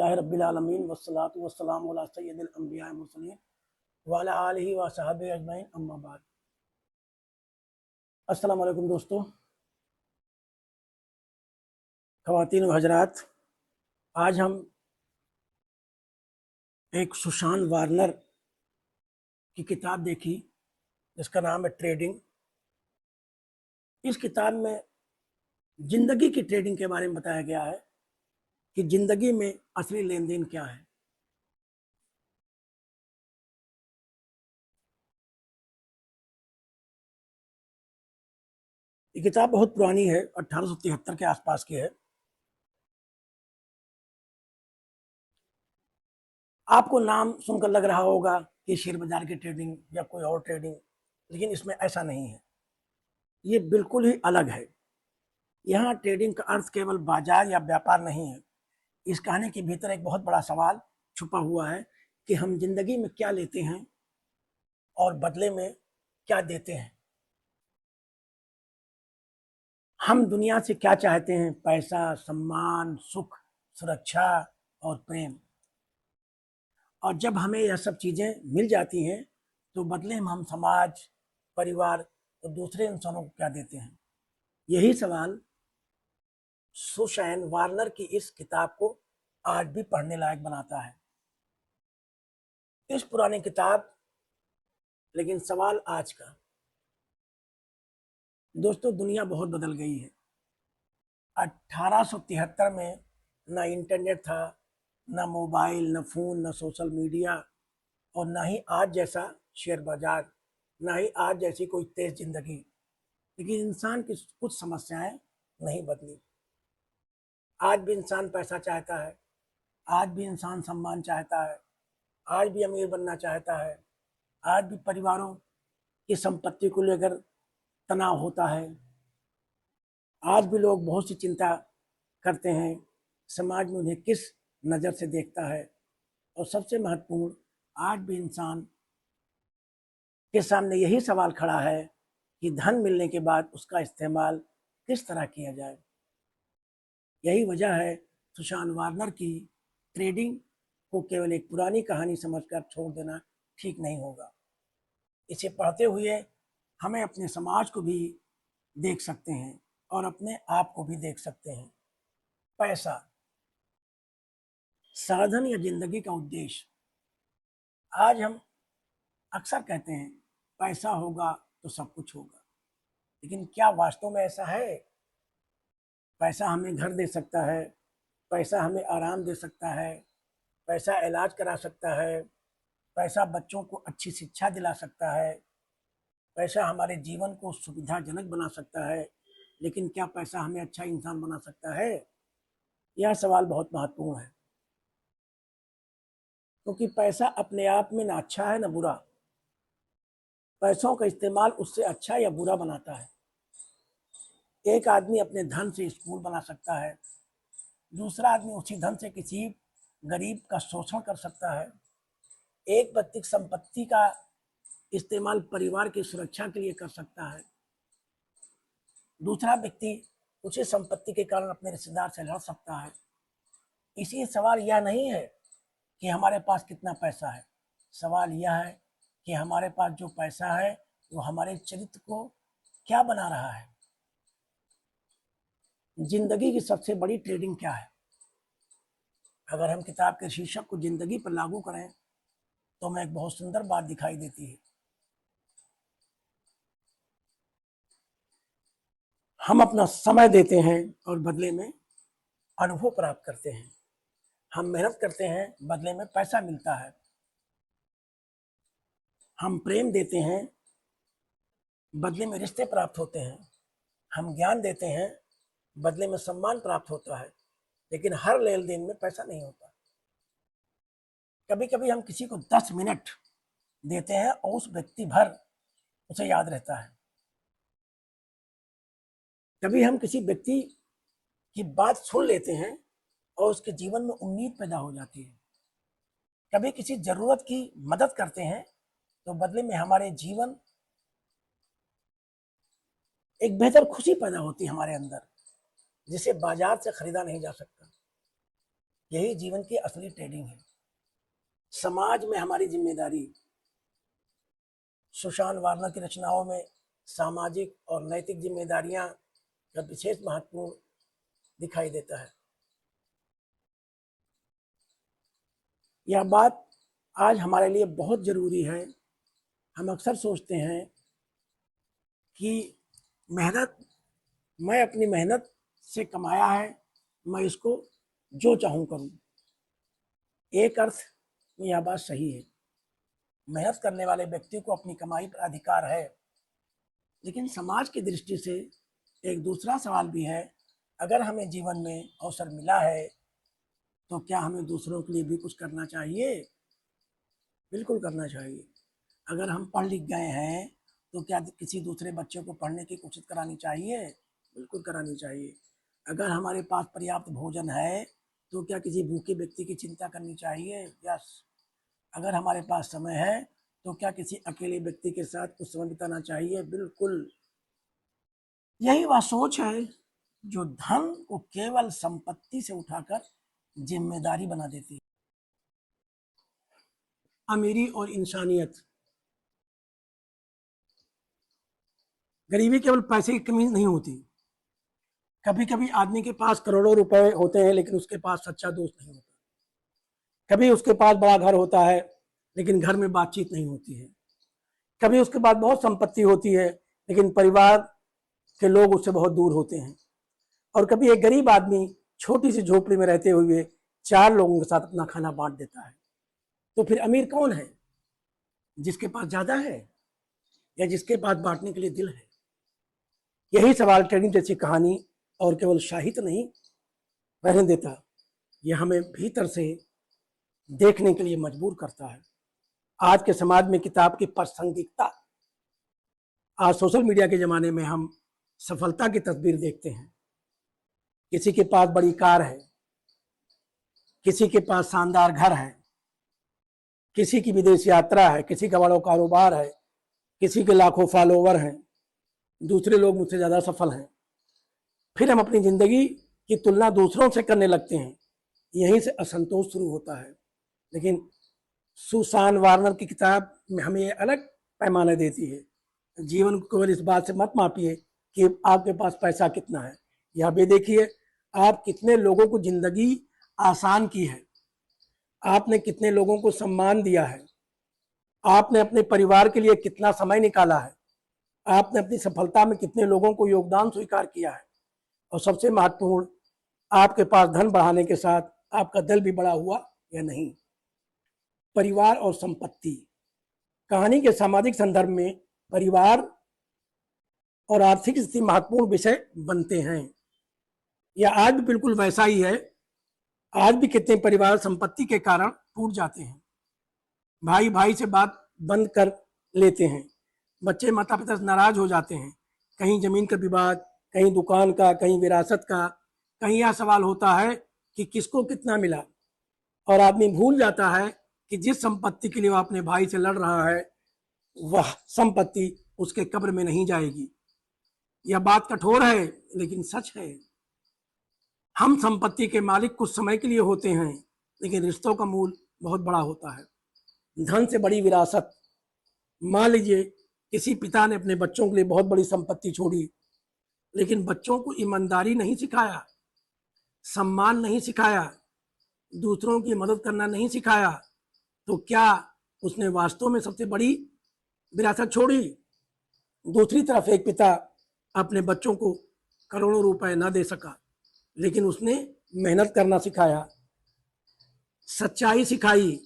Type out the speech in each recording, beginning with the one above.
अल्हम्दुलिल्लाहि रब्बिल आलमीन वस्सलातु वस्सलामु अला सय्यिदिल अंबिया वल मुरसलीन व अला आलिहि व सहाबिहि अजमईन अम्मा बाद। अस्सलामु अलैकुम दोस्तों, ख़वातीन व हज़रात। आज हम एक सुशांत वार्नर की किताब देखी जिसका नाम है ट्रेडिंग। इस किताब में जिंदगी की ट्रेडिंग के बारे में बताया गया है कि जिंदगी में असली लेन देन क्या है। ये किताब बहुत पुरानी है, 1873 के आसपास की है। आपको नाम सुनकर लग रहा होगा कि शेयर बाजार की ट्रेडिंग या कोई और ट्रेडिंग, लेकिन इसमें ऐसा नहीं है। ये बिल्कुल ही अलग है। यहाँ ट्रेडिंग का अर्थ केवल बाजार या व्यापार नहीं है। इस कहानी के भीतर एक बहुत बड़ा सवाल छुपा हुआ है कि हम जिंदगी में क्या लेते हैं और बदले में क्या देते हैं। हम दुनिया से क्या चाहते हैं? पैसा, सम्मान, सुख, सुरक्षा और प्रेम। और जब हमें यह सब चीजें मिल जाती हैं तो बदले में हम समाज, परिवार और दूसरे इंसानों को क्या देते हैं? यही सवाल सुशैन वार्नर की इस किताब को आज भी पढ़ने लायक बनाता है। इस पुरानी किताब, लेकिन सवाल आज का। दोस्तों, दुनिया बहुत बदल गई है। 1873 में ना इंटरनेट था, ना मोबाइल, ना फोन, ना सोशल मीडिया, और ना ही आज जैसा शेयर बाजार, ना ही आज जैसी कोई तेज जिंदगी। लेकिन इंसान की कुछ समस्याएं नहीं बदली। आज भी इंसान पैसा चाहता है, आज भी इंसान सम्मान चाहता है, आज भी अमीर बनना चाहता है, आज भी परिवारों की संपत्ति को लेकर तनाव होता है, आज भी लोग बहुत सी चिंता करते हैं समाज में उन्हें किस नज़र से देखता है। और सबसे महत्वपूर्ण, आज भी इंसान के सामने यही सवाल खड़ा है कि धन मिलने के बाद उसका इस्तेमाल किस तरह किया जाए। यही वजह है सुशांत वार्नर की ट्रेडिंग को केवल एक पुरानी कहानी समझकर छोड़ देना ठीक नहीं होगा। इसे पढ़ते हुए हमें अपने समाज को भी देख सकते हैं और अपने आप को भी देख सकते हैं। पैसा, साधन या जिंदगी का उद्देश्य। आज हम अक्सर कहते हैं पैसा होगा तो सब कुछ होगा, लेकिन क्या वास्तव में ऐसा है? पैसा हमें घर दे सकता है, पैसा हमें आराम दे सकता है, पैसा इलाज करा सकता है, पैसा बच्चों को अच्छी शिक्षा दिला सकता है, पैसा हमारे जीवन को सुविधाजनक बना सकता है, लेकिन क्या पैसा हमें अच्छा इंसान बना सकता है? यह सवाल बहुत महत्वपूर्ण है, क्योंकि पैसा अपने आप में ना अच्छा है ना बुरा। पैसों का इस्तेमाल उससे अच्छा या बुरा बनाता है। एक आदमी अपने धन से स्कूल बना सकता है, दूसरा आदमी उसी धन से किसी गरीब का शोषण कर सकता है। एक व्यक्ति संपत्ति का इस्तेमाल परिवार की सुरक्षा के लिए कर सकता है, दूसरा व्यक्ति उसी संपत्ति के कारण अपने रिश्तेदार से लड़ सकता है। इसी सवाल यह नहीं है कि हमारे पास कितना पैसा है, सवाल यह है कि हमारे पास जो पैसा है वो हमारे चरित्र को क्या बना रहा है। जिंदगी की सबसे बड़ी ट्रेडिंग क्या है? अगर हम किताब के शीर्षक को जिंदगी पर लागू करें तो हमें एक बहुत सुंदर बात दिखाई देती है। हम अपना समय देते हैं और बदले में अनुभव प्राप्त करते हैं। हम मेहनत करते हैं, बदले में पैसा मिलता है। हम प्रेम देते हैं, बदले में रिश्ते प्राप्त होते हैं। हम ज्ञान देते हैं, बदले में सम्मान प्राप्त होता है। लेकिन हर लेन देन में पैसा नहीं होता। कभी कभी हम किसी को 10 मिनट देते हैं और उस व्यक्ति भर उसे याद रहता है। कभी हम किसी व्यक्ति की बात सुन लेते हैं और उसके जीवन में उम्मीद पैदा हो जाती है। कभी किसी जरूरत की मदद करते हैं तो बदले में हमारे जीवन एक बेहतर खुशी पैदा होती है हमारे अंदर, जिसे बाजार से खरीदा नहीं जा सकता। यही जीवन की असली ट्रेडिंग है। समाज में हमारी जिम्मेदारी, सुशांत वार्नर की रचनाओं में सामाजिक और नैतिक जिम्मेदारियां का विशेष महत्वपूर्ण दिखाई देता है। यह बात आज हमारे लिए बहुत जरूरी है। हम अक्सर सोचते हैं कि मेहनत, मैं अपनी मेहनत से कमाया है, मैं इसको जो चाहूं करूं। एक अर्थ में यह बात सही है, मेहनत करने वाले व्यक्ति को अपनी कमाई पर अधिकार है। लेकिन समाज की दृष्टि से एक दूसरा सवाल भी है, अगर हमें जीवन में अवसर मिला है तो क्या हमें दूसरों के लिए भी कुछ करना चाहिए? बिल्कुल करना चाहिए। अगर हम पढ़ लिख गए हैं तो क्या किसी दूसरे बच्चे को पढ़ने की कोशिश करानी चाहिए? बिल्कुल करानी चाहिए। अगर हमारे पास पर्याप्त भोजन है तो क्या किसी भूखे व्यक्ति की चिंता करनी चाहिए? यस। अगर हमारे पास समय है तो क्या किसी अकेले व्यक्ति के साथ कुछ समय बिताना चाहिए? बिल्कुल। यही वह सोच है जो धन को केवल संपत्ति से उठाकर जिम्मेदारी बना देती है। अमीरी और इंसानियत। गरीबी केवल पैसे की कमी नहीं होती। कभी कभी आदमी के पास करोड़ों रुपए होते हैं लेकिन उसके पास सच्चा दोस्त नहीं होता। कभी उसके पास बड़ा घर होता है लेकिन घर में बातचीत नहीं होती है। कभी उसके पास बहुत संपत्ति होती है लेकिन परिवार के लोग उससे बहुत दूर होते हैं। और कभी एक गरीब आदमी छोटी सी झोपड़ी में रहते हुए 4 लोगों के साथ अपना खाना बांट देता है। तो फिर अमीर कौन है? जिसके पास ज्यादा है या जिसके पास बांटने के लिए दिल है? यही सवाल ट्रेडिंग जैसी कहानी और केवल साहित्य नहीं रहने देता, यह हमें भीतर से देखने के लिए मजबूर करता है। आज के समाज में किताब की प्रासंगिकता, आज सोशल मीडिया के जमाने में हम सफलता की तस्वीर देखते हैं। किसी के पास बड़ी कार है, किसी के पास शानदार घर है, किसी की विदेश यात्रा है, किसी का बड़ा कारोबार है, किसी के लाखों फॉलोवर हैं, दूसरे लोग मुझसे ज़्यादा सफल हैं। फिर हम अपनी ज़िंदगी की तुलना दूसरों से करने लगते हैं। यहीं से असंतोष शुरू होता है। लेकिन सुसान वार्नर की किताब में हमें ये अलग पैमाने देती है। जीवन को केवल इस बात से मत मापिए कि आपके पास पैसा कितना है, यह भी देखिए आप कितने लोगों को ज़िंदगी आसान की है, आपने कितने लोगों को सम्मान दिया है, आपने अपने परिवार के लिए कितना समय निकाला है, आपने अपनी सफलता में कितने लोगों को योगदान स्वीकार किया है। और सबसे महत्वपूर्ण, आपके पास धन बढ़ाने के साथ आपका दिल भी बड़ा हुआ या नहीं। परिवार और संपत्ति। कहानी के सामाजिक संदर्भ में परिवार और आर्थिक स्थिति महत्वपूर्ण विषय बनते हैं। यह आज भी बिल्कुल वैसा ही है। आज भी कितने परिवार संपत्ति के कारण टूट जाते हैं। भाई भाई से बात बंद कर लेते हैं, बच्चे माता पिता से नाराज हो जाते हैं। कहीं जमीन का विवाद, कहीं दुकान का, कहीं विरासत का, कहीं यह सवाल होता है कि किसको कितना मिला। और आदमी भूल जाता है कि जिस संपत्ति के लिए वह अपने भाई से लड़ रहा है वह संपत्ति उसके कब्र में नहीं जाएगी। यह बात कठोर है लेकिन सच है। हम संपत्ति के मालिक कुछ समय के लिए होते हैं लेकिन रिश्तों का मूल बहुत बड़ा होता है। धन से बड़ी विरासत। मान लीजिए किसी पिता ने अपने बच्चों के लिए बहुत बड़ी संपत्ति छोड़ी लेकिन बच्चों को ईमानदारी नहीं सिखाया, सम्मान नहीं सिखाया, दूसरों की मदद करना नहीं सिखाया, तो क्या उसने वास्तव में सबसे बड़ी विरासत छोड़ी? दूसरी तरफ एक पिता अपने बच्चों को करोड़ों रुपए ना दे सका लेकिन उसने मेहनत करना सिखाया, सच्चाई सिखाई,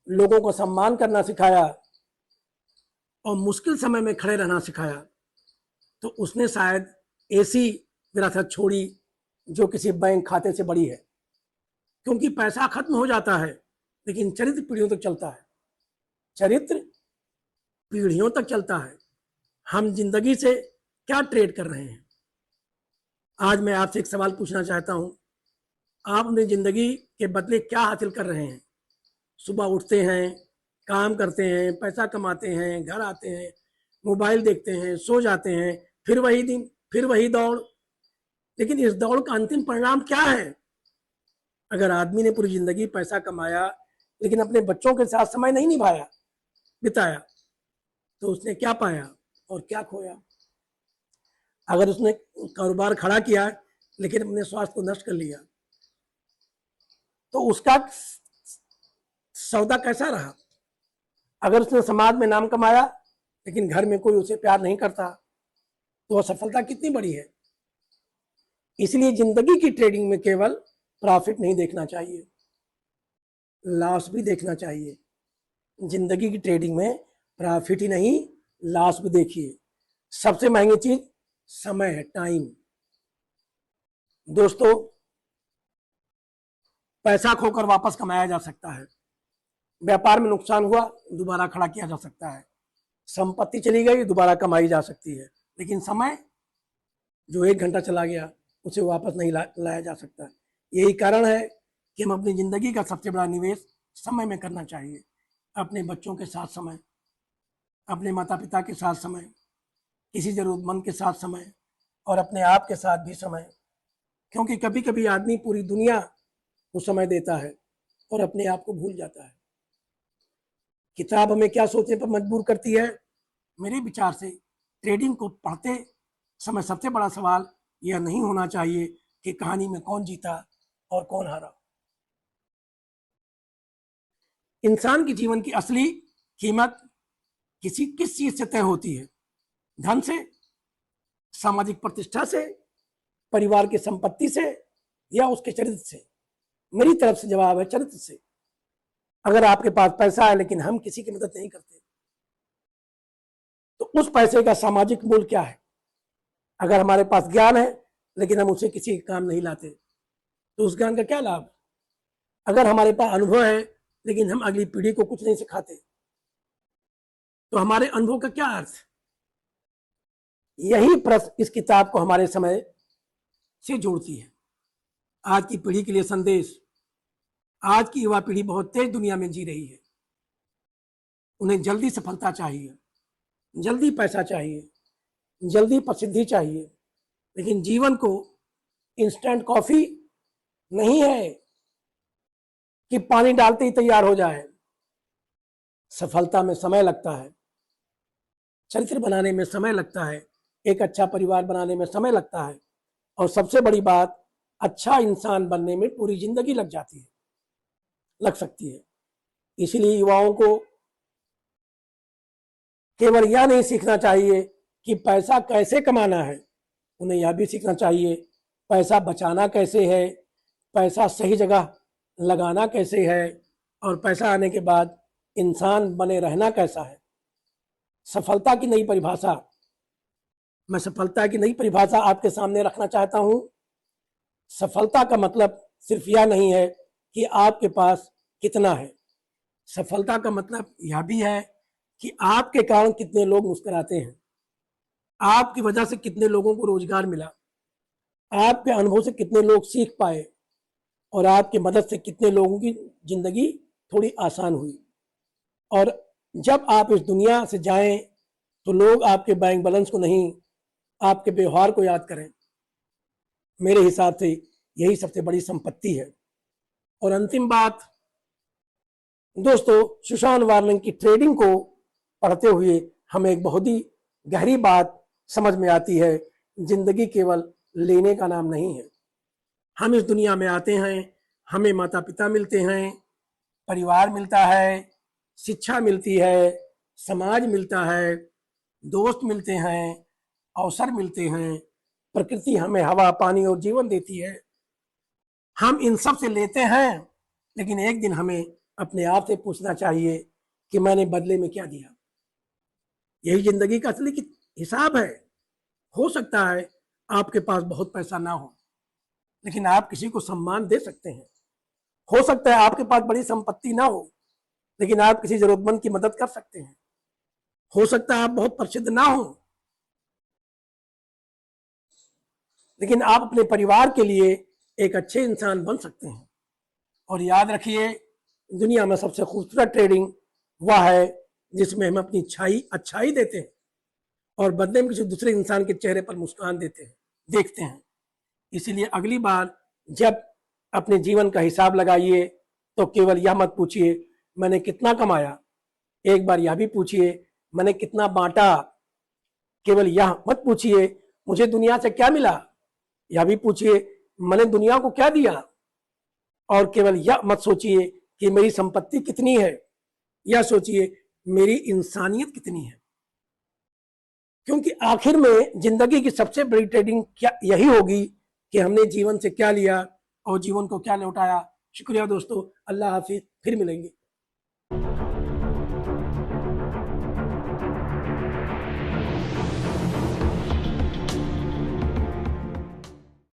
लोगों को सम्मान करना सिखाया और मुश्किल समय में खड़े रहना सिखाया, तो उसने शायद ऐसी विरासत छोड़ी जो किसी बैंक खाते से बड़ी है। क्योंकि पैसा खत्म हो जाता है लेकिन चरित्र पीढ़ियों तक चलता है। चरित्र पीढ़ियों तक चलता है। हम जिंदगी से क्या ट्रेड कर रहे हैं? आज मैं आपसे एक सवाल पूछना चाहता हूं, आप अपनी जिंदगी के बदले क्या हासिल कर रहे हैं? सुबह उठते हैं, काम करते हैं, पैसा कमाते हैं, घर आते हैं, मोबाइल देखते हैं, सो जाते हैं, फिर वही दिन, फिर वही दौड़। लेकिन इस दौड़ का अंतिम परिणाम क्या है? अगर आदमी ने पूरी जिंदगी पैसा कमाया लेकिन अपने बच्चों के साथ समय नहीं निभाया, बिताया, तो उसने क्या पाया और क्या खोया। अगर उसने कारोबार खड़ा किया लेकिन अपने स्वास्थ्य को नष्ट कर लिया, तो उसका सौदा कैसा रहा। अगर उसने समाज में नाम कमाया लेकिन घर में कोई उसे प्यार नहीं करता, तो असफलता कितनी बड़ी है। इसलिए जिंदगी की ट्रेडिंग में केवल प्रॉफिट नहीं देखना चाहिए, लॉस भी देखना चाहिए। जिंदगी की ट्रेडिंग में प्रॉफिट ही नहीं, लॉस भी देखिए। सबसे महंगी चीज समय है, टाइम। दोस्तों, पैसा खोकर वापस कमाया जा सकता है, व्यापार में नुकसान हुआ दोबारा खड़ा किया जा सकता है, संपत्ति चली गई दोबारा कमाई जा सकती है, लेकिन समय जो 1 घंटा चला गया उसे वापस नहीं लाया जा सकता। यही कारण है कि हम अपनी जिंदगी का सबसे बड़ा निवेश समय में करना चाहिए। अपने बच्चों के साथ समय, अपने माता पिता के साथ समय, किसी जरूरतमंद के साथ समय, और अपने आप के साथ भी समय। क्योंकि कभी कभी आदमी पूरी दुनिया को समय देता है और अपने आप को भूल जाता है। किताब हमें क्या सोचने पर मजबूर करती है। मेरे विचार से ट्रेडिंग को पढ़ते समय सबसे बड़ा सवाल यह नहीं होना चाहिए कि कहानी में कौन जीता और कौन हारा। इंसान के जीवन की असली कीमत किस चीज से तय होती है। धन से, सामाजिक प्रतिष्ठा से, परिवार की संपत्ति से, या उसके चरित्र से। मेरी तरफ से जवाब है चरित्र से। अगर आपके पास पैसा है लेकिन हम किसी की मदद नहीं करते, तो उस पैसे का सामाजिक मूल्य क्या है। अगर हमारे पास ज्ञान है लेकिन हम उसे किसी काम नहीं लाते, तो उस ज्ञान का क्या लाभ। अगर हमारे पास अनुभव है लेकिन हम अगली पीढ़ी को कुछ नहीं सिखाते, तो हमारे अनुभव का क्या अर्थ। यही प्रश्न इस किताब को हमारे समय से जोड़ती है। आज की पीढ़ी के लिए संदेश। आज की युवा पीढ़ी बहुत तेज दुनिया में जी रही है। उन्हें जल्दी सफलता चाहिए, जल्दी पैसा चाहिए, जल्दी प्रसिद्धि चाहिए, लेकिन जीवन को इंस्टेंट कॉफी नहीं है कि पानी डालते ही तैयार हो जाए। सफलता में समय लगता है, चरित्र बनाने में समय लगता है, एक अच्छा परिवार बनाने में समय लगता है, और सबसे बड़ी बात, अच्छा इंसान बनने में पूरी जिंदगी लग सकती है। इसलिए युवाओं को केवल यह नहीं सीखना चाहिए कि पैसा कैसे कमाना है, उन्हें यह भी सीखना चाहिए पैसा बचाना कैसे है, पैसा सही जगह लगाना कैसे है, और पैसा आने के बाद इंसान बने रहना कैसा है। सफलता की नई परिभाषा, मैं सफलता की नई परिभाषा आपके सामने रखना चाहता हूं। सफलता का मतलब सिर्फ यह नहीं है कि आपके पास कितना है। सफलता का मतलब यह भी है कि आपके कारण कितने लोग मुस्कुराते हैं, आपकी वजह से कितने लोगों को रोजगार मिला, आपके अनुभव से कितने लोग सीख पाए, और आपकी मदद से कितने लोगों की जिंदगी थोड़ी आसान हुई। और जब आप इस दुनिया से जाएं तो लोग आपके बैंक बैलेंस को नहीं, आपके व्यवहार को याद करें। मेरे हिसाब से यही सबसे बड़ी संपत्ति है। और अंतिम बात, दोस्तों, सुशांत वार्निंग की ट्रेडिंग को पढ़ते हुए हमें एक बहुत ही गहरी बात समझ में आती है। जिंदगी केवल लेने का नाम नहीं है। हम इस दुनिया में आते हैं, हमें माता पिता मिलते हैं, परिवार मिलता है, शिक्षा मिलती है, समाज मिलता है, दोस्त मिलते हैं, अवसर मिलते हैं, प्रकृति हमें हवा, पानी और जीवन देती है। हम इन सब से लेते हैं, लेकिन एक दिन हमें अपने आप से पूछना चाहिए कि मैंने बदले में क्या दिया। यही जिंदगी का असली हिसाब है। हो सकता है आपके पास बहुत पैसा ना हो, लेकिन आप किसी को सम्मान दे सकते हैं। हो सकता है आपके पास बड़ी संपत्ति ना हो, लेकिन आप किसी जरूरतमंद की मदद कर सकते हैं। हो सकता है आप बहुत प्रसिद्ध ना हो, लेकिन आप अपने परिवार के लिए एक अच्छे इंसान बन सकते हैं। और याद रखिए, दुनिया में सबसे खूबसूरत ट्रेडिंग वह है जिसमें हम अपनी अच्छाई देते हैं और बदले में किसी दूसरे इंसान के चेहरे पर मुस्कान देखते हैं। इसीलिए अगली बार जब अपने जीवन का हिसाब लगाइए तो केवल यह मत पूछिए मैंने कितना कमाया, एक बार यह भी पूछिए मैंने कितना बांटा। केवल यह मत पूछिए मुझे दुनिया से क्या मिला, यह भी पूछिए मैंने दुनिया को क्या दिया। और केवल यह मत सोचिए कि मेरी संपत्ति कितनी है, यह सोचिए मेरी इंसानियत कितनी है। क्योंकि आखिर में जिंदगी की सबसे बड़ी ट्रेडिंग क्या यही होगी कि हमने जीवन से क्या लिया और जीवन को क्या लौटाया। शुक्रिया दोस्तों, अल्लाह हाफिज, फिर मिलेंगे।